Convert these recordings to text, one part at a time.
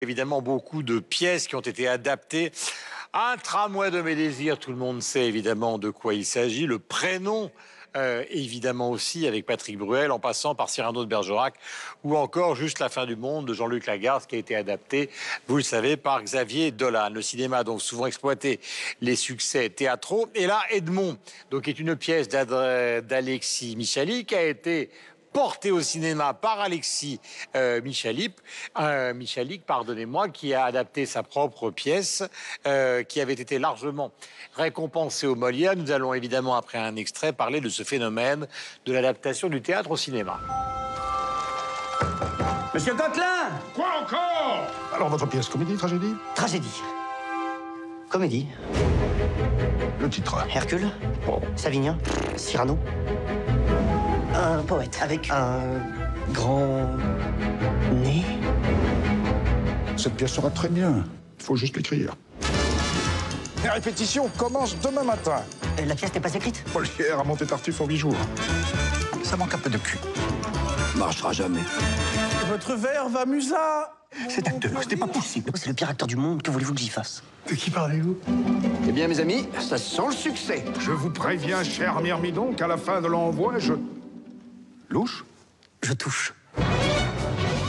Évidemment, beaucoup de pièces qui ont été adaptées. Un tramway de mes désirs, tout le monde sait évidemment de quoi il s'agit. Le prénom, évidemment aussi, avec Patrick Bruel, en passant par Cyrano de Bergerac, ou encore Juste la fin du monde de Jean-Luc Lagarde, qui a été adapté, vous le savez, par Xavier Dolan. Le cinéma a donc souvent exploité les succès théâtraux. Et là, Edmond, donc, est une pièce d'Alexis Michalik, qui a été porté au cinéma par Alexis Michalik, pardonnez-moi, qui a adapté sa propre pièce, qui avait été largement récompensée au Molière. Nous allons évidemment, après un extrait, parler de ce phénomène de l'adaptation du théâtre au cinéma. Monsieur Coquelin! Quoi encore? Alors, votre pièce, comédie, tragédie? Tragédie. Comédie. Le titre. Hercule. Oh. Savinien. Cyrano. Un poète avec un grand nez. Cette pièce sera très bien. Il faut juste l'écrire. Les répétitions commencent demain matin. La pièce n'est pas écrite. Molière a monté Tartuffe en 8 jours. Ça manque un peu de cul. Marchera jamais. Votre verre va musa. Cet acteur, c'était pas possible. C'est le pire acteur du monde. Que voulez-vous que j'y fasse? De qui parlez-vous? Eh bien, mes amis, ça sent le succès. Je vous préviens, cher Myrmidon, qu'à la fin de l'envoi, je... Louche? Je touche.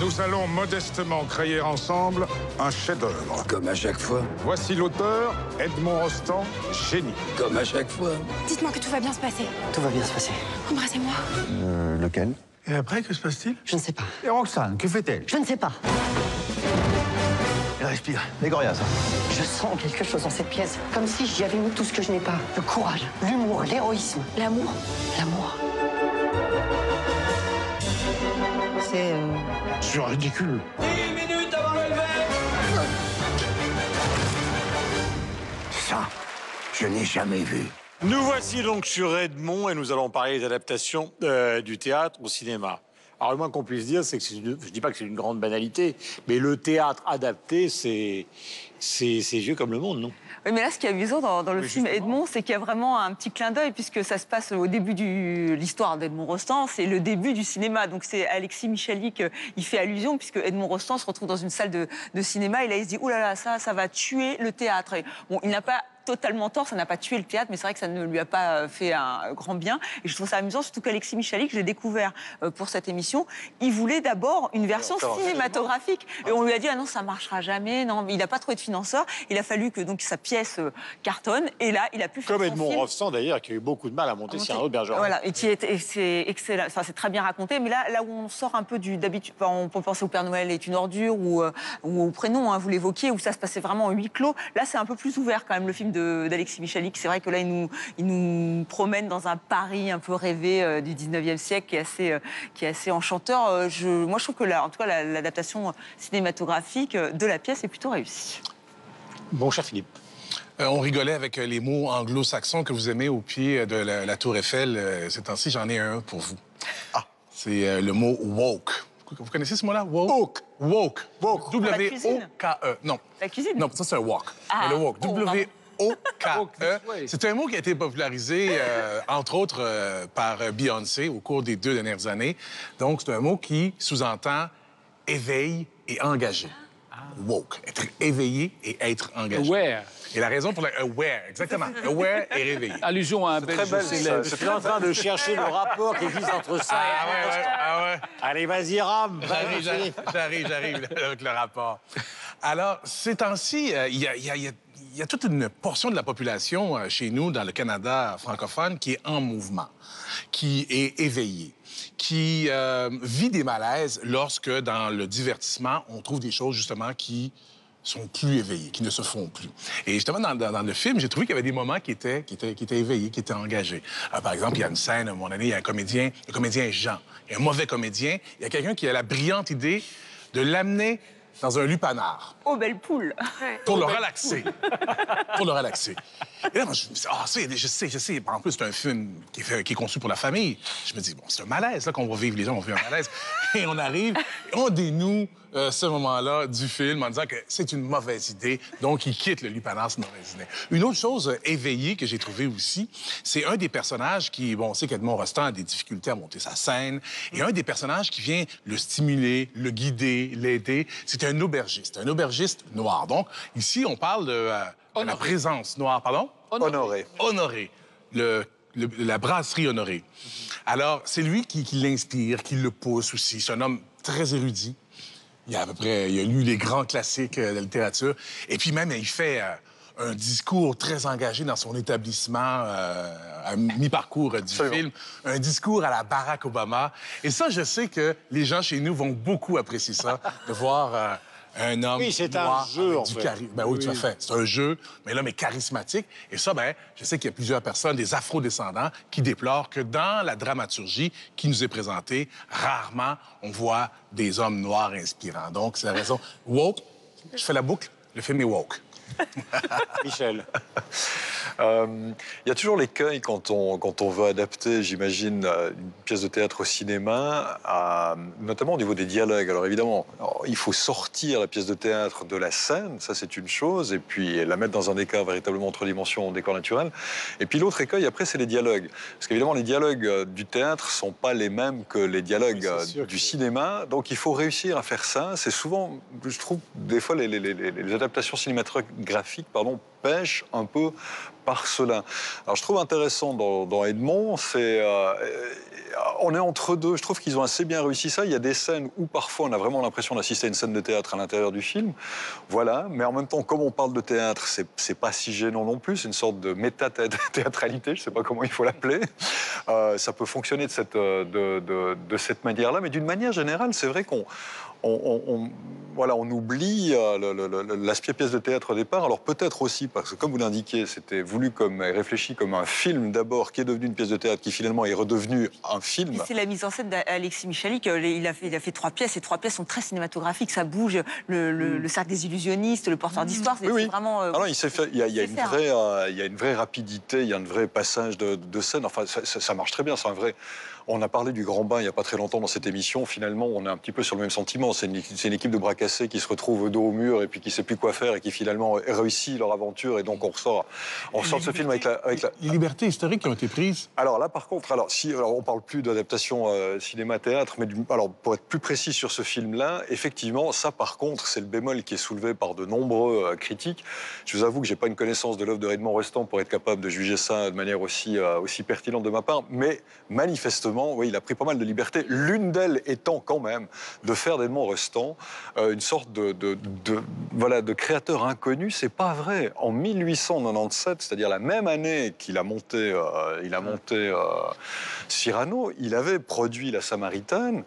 Nous allons modestement créer ensemble un chef-d'œuvre. Comme à chaque fois. Voici l'auteur, Edmond Rostand, génie. Comme à chaque fois. Dites-moi que tout va bien se passer. Tout va bien se passer. Embrassez-moi. Lequel? Et après, que se passe-t-il? Je ne sais pas. Et Roxane, que fait-elle? Je ne sais pas. Elle respire. Légoria, ça. Je sens quelque chose dans cette pièce. Comme si j'y avais mis tout ce que je n'ai pas. Le courage, l'humour, l'héroïsme. L'amour. L'amour. C'est... C'est ridicule. 10 minutes avant le lever. Ça, je n'ai jamais vu. Nous voici donc sur Edmond et nous allons parler des adaptations du théâtre au cinéma. Alors, le moins qu'on puisse dire, c'est que je dis pas que c'est une grande banalité, mais le théâtre adapté, c'est vieux comme le monde, non? Oui, mais là, ce qui est amusant dans le film Edmond, c'est qu'il y a vraiment un petit clin d'œil, puisque ça se passe au début de l'histoire d'Edmond Rostand, c'est le début du cinéma. Donc, c'est Alexis Michalik, il fait allusion, puisque Edmond Rostand se retrouve dans une salle de cinéma, et là, il se dit, oh là là, ça va tuer le théâtre. Et, bon, il n'a pas totalement tort, ça n'a pas tué le théâtre, mais c'est vrai que ça ne lui a pas fait un grand bien. Et je trouve ça amusant, surtout qu'Alexis Michalik, je l'ai découvert pour cette émission, il voulait d'abord une version cinématographique. Et on lui a dit, ah non, ça marchera jamais, non, il n'a pas trouvé de financeur. Il a fallu que donc sa pièce cartonne, et là, il a pu faire Comme son Edmond film. Rostand, d'ailleurs, qui a eu beaucoup de mal à monter Cyrano de Bergerac. Voilà, et c'est excellent, enfin, c'est très bien raconté, mais là où on sort un peu d'habitude, on peut penser au Père Noël est une ordure, ou au Prénom, hein, vous l'évoquiez, où ça se passait vraiment en huis clos. Là, c'est un peu plus ouvert quand même, le film d'Alexis Michalik. C'est vrai que là, il nous promène dans un Paris un peu rêvé du 19e siècle qui est assez enchanteur. Moi, je trouve que là, en tout cas, l'adaptation cinématographique de la pièce est plutôt réussie. Bon, cher Philippe. On rigolait avec les mots anglo-saxons que vous aimez au pied de la Tour Eiffel. Ces temps-ci, j'en ai un pour vous. Ah, c'est le mot woke. Vous connaissez ce mot-là? Woke. Woke. Woke. W-O-K-E. Non. La cuisine? Non, ça, c'est un walk. Ah. Mais le woke. W-O-K-E. C'est un mot qui a été popularisé, entre autres, par Beyoncé au cours des 2 dernières années. Donc, c'est un mot qui sous-entend éveil et engagé. Woke. Être éveillé et être engagé. Aware. Et la raison pour la... Aware, exactement. Aware et réveillé. Allusion à un belge célèbre. Je suis en train de chercher le rapport qui existe entre ça. Ah ouais. Allez, vas-y, rame. J'arrive avec le rapport. Alors, ces temps-ci, il y a toute une portion de la population chez nous, dans le Canada francophone, qui est en mouvement, qui est éveillée, qui vit des malaises lorsque, dans le divertissement, on trouve des choses, justement, qui sont plus éveillées, qui ne se font plus. Et justement, dans le film, j'ai trouvé qu'il y avait des moments qui étaient éveillés, qui étaient engagés. Par exemple, il y a une scène, à un moment donné, il y a un comédien, le comédien Jean. Il y a un mauvais comédien. Il y a quelqu'un qui a la brillante idée de l'amener dans un lupanar. Oh, belle poule! Pour le relaxer. Pour le relaxer. Et là, moi, je me dis, je sais. En plus, c'est un film qui est conçu pour la famille. Je me dis, bon, c'est un malaise, là, qu'on va vivre. Les gens vont vivre un malaise. Et on arrive, et on dénoue ce moment-là du film en disant que c'est une mauvaise idée, donc il quitte le lupanar, c'est une mauvaise idée. Une autre chose éveillée que j'ai trouvée aussi, c'est un des personnages qui, bon, on sait qu'Edmond Rostand a des difficultés à monter sa scène, et un des personnages qui vient le stimuler, le guider, l'aider, c'est un aubergiste noir. Donc, ici, on parle de la présence noire, pardon? Honoré. Honoré. La brasserie Honoré. Alors, c'est lui qui l'inspire, qui le pousse aussi. C'est un homme très érudit. Il a lu les grands classiques de la littérature. Et puis même, il fait un discours très engagé dans son établissement à mi-parcours du film. Un discours à la Barack Obama. Et ça, je sais que les gens chez nous vont beaucoup apprécier ça, de voir... un homme Oui, c'est noir un jeu, avec en du fait. charisme. Ben oui, tout à fait. C'est un jeu, mais l'homme est charismatique. Et ça, ben, je sais qu'il y a plusieurs personnes, des afro-descendants, qui déplorent que dans la dramaturgie qui nous est présentée, rarement on voit des hommes noirs inspirants. Donc, c'est la raison. Woke, je fais la boucle, le film est woke. Michel. Il y a toujours l'écueil quand on veut adapter, j'imagine, une pièce de théâtre au cinéma, notamment au niveau des dialogues. Alors évidemment, il faut sortir la pièce de théâtre de la scène, ça c'est une chose, et puis la mettre dans un décor véritablement entre dimensions, décor naturel. Et puis l'autre écueil, après, c'est les dialogues. Parce qu'évidemment, les dialogues du théâtre ne sont pas les mêmes que les dialogues du cinéma. Donc il faut réussir à faire ça. C'est souvent, je trouve, des fois, les adaptations cinématographiques, pêche un peu par cela. Alors je trouve intéressant dans Edmond, c'est on est entre deux. Je trouve qu'ils ont assez bien réussi ça. Il y a des scènes où parfois on a vraiment l'impression d'assister à une scène de théâtre à l'intérieur du film, voilà. Mais en même temps, comme on parle de théâtre, c'est pas si gênant non plus. C'est une sorte de méta-théâtralité. Je sais pas comment il faut l'appeler. Ça peut fonctionner de cette manière-là, mais d'une manière générale, c'est vrai qu'on oublie l'aspect pièce de théâtre au départ. Alors peut-être aussi parce que, comme vous l'indiquez, c'était voulu réfléchi comme un film d'abord, qui est devenu une pièce de théâtre, qui finalement est redevenu un film. C'est la mise en scène d'Alexis Michalik. Il a fait 3 pièces. Et 3 pièces sont très cinématographiques. Ça bouge. Le cercle des illusionnistes, le porteur d'histoire. C'est vraiment. Alors, il y a une vraie rapidité, il y a un vrai passage de scène. Enfin, ça marche très bien. C'est un vrai. On a parlé du Grand Bain il n'y a pas très longtemps dans cette émission. Finalement, on est un petit peu sur le même sentiment. C'est une équipe de bras cassés qui se retrouve dos au mur et puis qui ne sait plus quoi faire et qui finalement réussit leur aventure. Et donc, on ressort de ce film avec la... Les libertés historiques qui ont été prises. Alors là, par contre, on ne parle plus d'adaptation cinéma-théâtre, mais pour être plus précis sur ce film-là, effectivement, ça, par contre, c'est le bémol qui est soulevé par de nombreux critiques. Je vous avoue que je n'ai pas une connaissance de l'œuvre de Edmond Rostand pour être capable de juger ça de manière aussi pertinente de ma part, mais manifestement, oui, il a pris pas mal de liberté. L'une d'elles étant quand même de faire d'Edmond Rostand une sorte de créateur inconnu. C'est pas vrai. En 1897, c'est-à-dire la même année qu'il a monté, Cyrano, il avait produit La Samaritaine.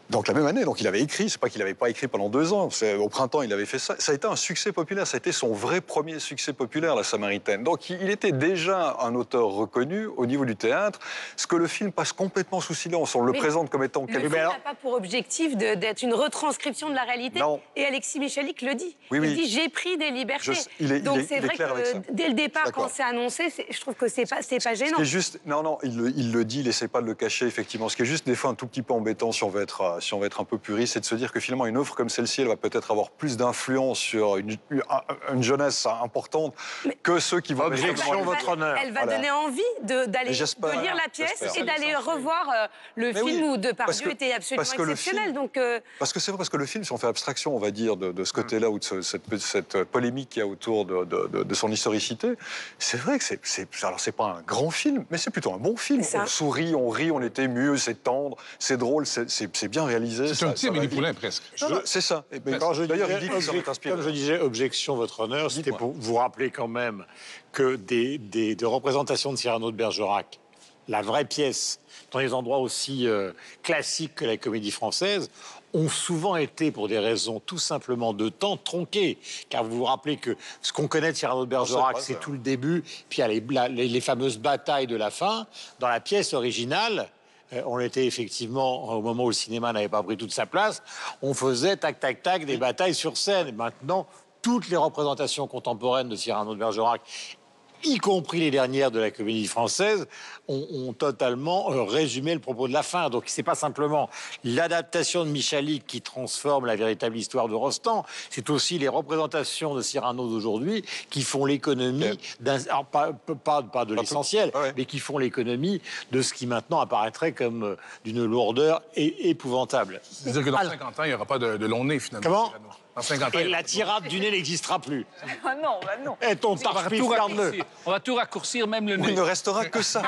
Donc la même année, donc il avait écrit, c'est pas qu'il n'avait pas écrit pendant 2 ans, au printemps il avait fait ça. Ça a été un succès populaire, ça a été son vrai premier succès populaire, La Samaritaine. Donc il était déjà un auteur reconnu au niveau du théâtre, ce que le film passe complètement sous silence. On le présente comme étant... Le film n'a pas pour objectif d'être une retranscription de la réalité. Non. Et Alexis Michalik le dit. Il dit j'ai pris des libertés. Donc c'est vrai que dès le départ, quand c'est annoncé, je trouve que c'est pas gênant. Il le dit, il n'essaie pas de le cacher, effectivement. Ce qui est juste des fois un tout petit peu embêtant si on veut être un peu puriste, c'est de se dire que finalement une œuvre comme celle-ci, elle va peut-être avoir plus d'influence sur une jeunesse importante que ceux qui vont... Objection, votre honneur. Elle va donner envie de lire la pièce et d'aller revoir le film où Depardieu était absolument exceptionnel. Parce que c'est vrai, parce que le film, si on fait abstraction, on va dire, de ce côté-là, ou de cette polémique qu'il y a autour de son historicité, c'est vrai que c'est pas un grand film, mais c'est plutôt un bon film. On sourit, on rit, on est ému, c'est tendre, c'est drôle, c'est bien réalisé. C'est un petit Amélie Poulain, presque. C'est ça. D'ailleurs, il dit que ça m'inspire. Comme je disais, objection, votre honneur, c'était pour vous rappeler quand même que des représentations de Cyrano de Bergerac, la vraie pièce, dans des endroits aussi classiques que la comédie française, ont souvent été, pour des raisons tout simplement de temps, tronquées. Car vous vous rappelez que ce qu'on connaît de Cyrano de Bergerac, c'est tout le début, puis il y a les fameuses batailles de la fin. Dans la pièce originale, on était effectivement, au moment où le cinéma n'avait pas pris toute sa place, on faisait tac, tac, tac, des batailles sur scène. Et maintenant, toutes les représentations contemporaines de Cyrano de Bergerac, y compris les dernières de la Comédie Française, ont totalement résumé le propos de la fin. Donc c'est pas simplement l'adaptation de Michalik qui transforme la véritable histoire de Rostand, c'est aussi les représentations de Cyrano d'aujourd'hui qui font l'économie pas de l'essentiel, mais qui font l'économie de ce qui maintenant apparaîtrait comme d'une lourdeur épouvantable. C'est-à-dire que dans 50 ans, il n'y aura pas de long nez, finalement. Comment? Dans 50 ans, et la tirade du nez n'existera plus. Ah non, bah non. Et ton on va tout raccourcir, même le nez. Il ne restera que ça.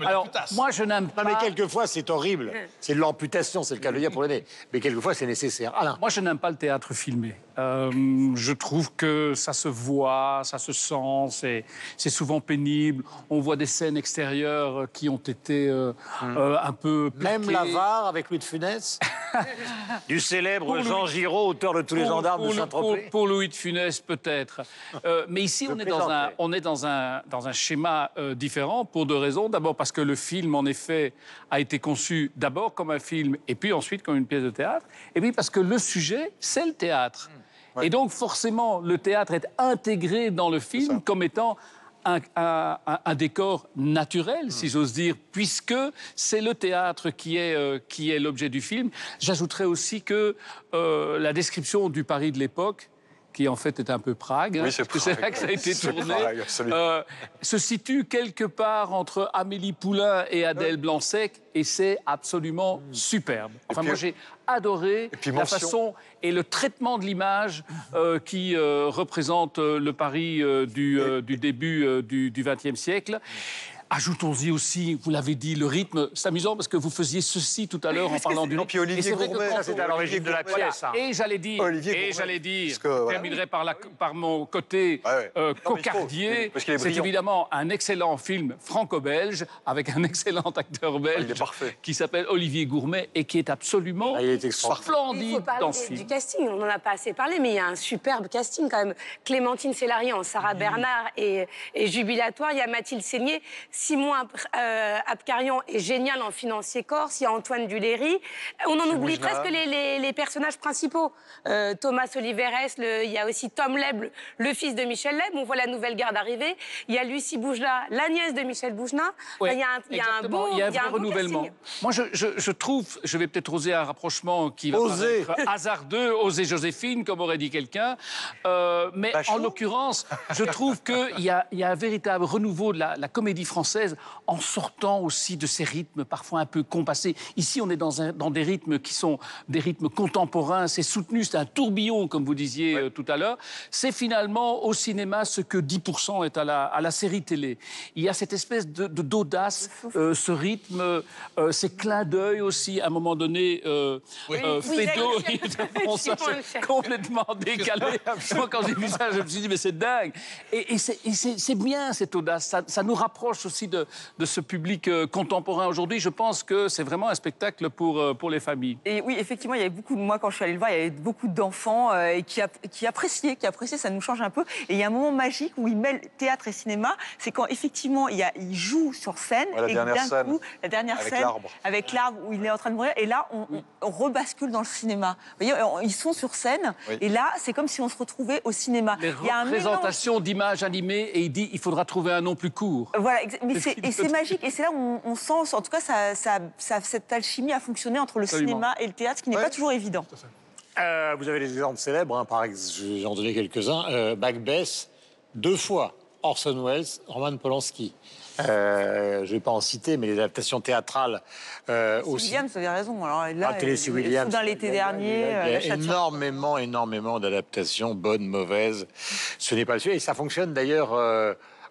Alors, moi, je n'aime pas... Non, mais quelquefois, c'est horrible. C'est de l'amputation, c'est le cas de le dire pour le nez. Mais quelquefois, c'est nécessaire. Alain. Moi, je n'aime pas le théâtre filmé. Je trouve que ça se voit, ça se sent, c'est souvent pénible. On voit des scènes extérieures qui ont été un peu plaquées. Même l'avare avec Louis de Funès. Du célèbre Jean Giraud, auteur de Tous les gendarmes de Saint-Tropez. Pour Louis de Funès, peut-être. Mais ici, on est dans un schéma différent pour deux raisons. D'abord parce que le film, en effet, a été conçu d'abord comme un film et puis ensuite comme une pièce de théâtre. Et puis parce que le sujet, c'est le théâtre. Et donc, forcément, le théâtre est intégré dans le film comme étant un décor naturel, si j'ose dire, puisque c'est le théâtre qui est l'objet du film. J'ajouterais aussi que la description du Paris de l'époque, qui en fait est un peu Prague, oui, c'est là que ça a été tourné, Prague, se situe quelque part entre Amélie Poulain et Adèle Blanc-Sec, et c'est absolument superbe. Enfin, moi, j'ai adoré la façon et le traitement de l'image qui représente le Paris du début du XXe siècle. Ajoutons-y aussi, vous l'avez dit, le rythme. C'est amusant parce que vous faisiez ceci tout à l'heure en parlant du... Puis Olivier Gourmet, c'est à l'origine de la pièce. Et j'allais dire, je terminerai par mon côté cocardier. C'est évidemment un excellent film franco-belge avec un excellent acteur belge qui s'appelle Olivier Gourmet et qui est absolument splendide dans ce film. Du casting, on n'en a pas assez parlé, mais il y a un superbe casting quand même. Clémentine Célarian, Sarah Bernard et Jubilatoire. Il y a Mathilde Seigné. Simon Abkarian est génial en financier corse. Il y a Antoine Duléry. On en oublie presque les personnages principaux. Thomas Oliveres, il y a aussi Tom Leb, le fils de Michel Leb. On voit la nouvelle garde arriver. Il y a Lucie Boujna, la nièce de Michel Boujna. Ouais, il y a un beau renouvellement. Moi, je trouve, je vais peut-être oser un rapprochement qui va être hasardeux, oser Joséphine, comme aurait dit quelqu'un. Mais en l'occurrence, je trouve qu'il y a un véritable renouveau de la comédie française en sortant aussi de ces rythmes parfois un peu compassés. Ici, on est dans des rythmes qui sont des rythmes contemporains, c'est soutenu, c'est un tourbillon, comme vous disiez tout à l'heure. C'est finalement au cinéma ce que 10% est à la série télé. Il y a cette espèce d'audace, ce rythme, ces clins d'œil aussi, à un moment donné, complètement décalé. Moi, quand j'ai vu ça, je me suis dit, mais c'est dingue. Et c'est bien, cette audace. Ça nous rapproche aussi de ce public contemporain aujourd'hui. Je pense que c'est vraiment un spectacle pour les familles. Et oui, effectivement, il y avait beaucoup de moi quand je suis allée le voir, il y avait beaucoup d'enfants qui appréciaient, ça nous change un peu. Et il y a un moment magique où il mêle théâtre et cinéma, c'est quand effectivement il joue sur scène et d'un coup, la dernière scène avec l'arbre où il est en train de mourir, et là on rebascule dans le cinéma. Vous voyez, ils sont sur scène et là c'est comme si on se retrouvait au cinéma. Les représentations d'images animées, et il dit il faudra trouver un nom plus court. Voilà, et c'est magique, et c'est là où on sent, en tout cas, cette alchimie a fonctionné entre le cinéma et le théâtre, ce qui n'est pas toujours évident. Vous avez des exemples célèbres, par exemple, j'en donnais quelques-uns. Macbeth, 2 fois. Orson Welles, Roman Polanski. Je ne vais pas en citer, mais les adaptations théâtrales aussi. Williams, vous avez raison. Alors là, Tennessee Williams, dans l'été dernier. Il y a énormément d'adaptations, bonnes, mauvaises. Ce n'est pas le sujet. Et ça fonctionne d'ailleurs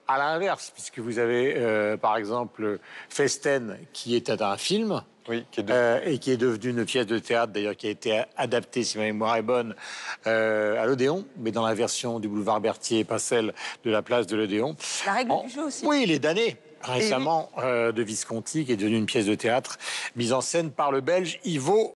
à l'inverse, puisque vous avez, par exemple, Festen, qui était un film. Et qui est devenu une pièce de théâtre, d'ailleurs, qui a été adaptée, si ma mémoire est bonne, à l'Odéon, mais dans la version du boulevard Berthier, pas celle de la place de l'Odéon. La règle du jeu aussi. Oui, Les Damnés, récemment, de Visconti, qui est devenue une pièce de théâtre mise en scène par le Belge Ivo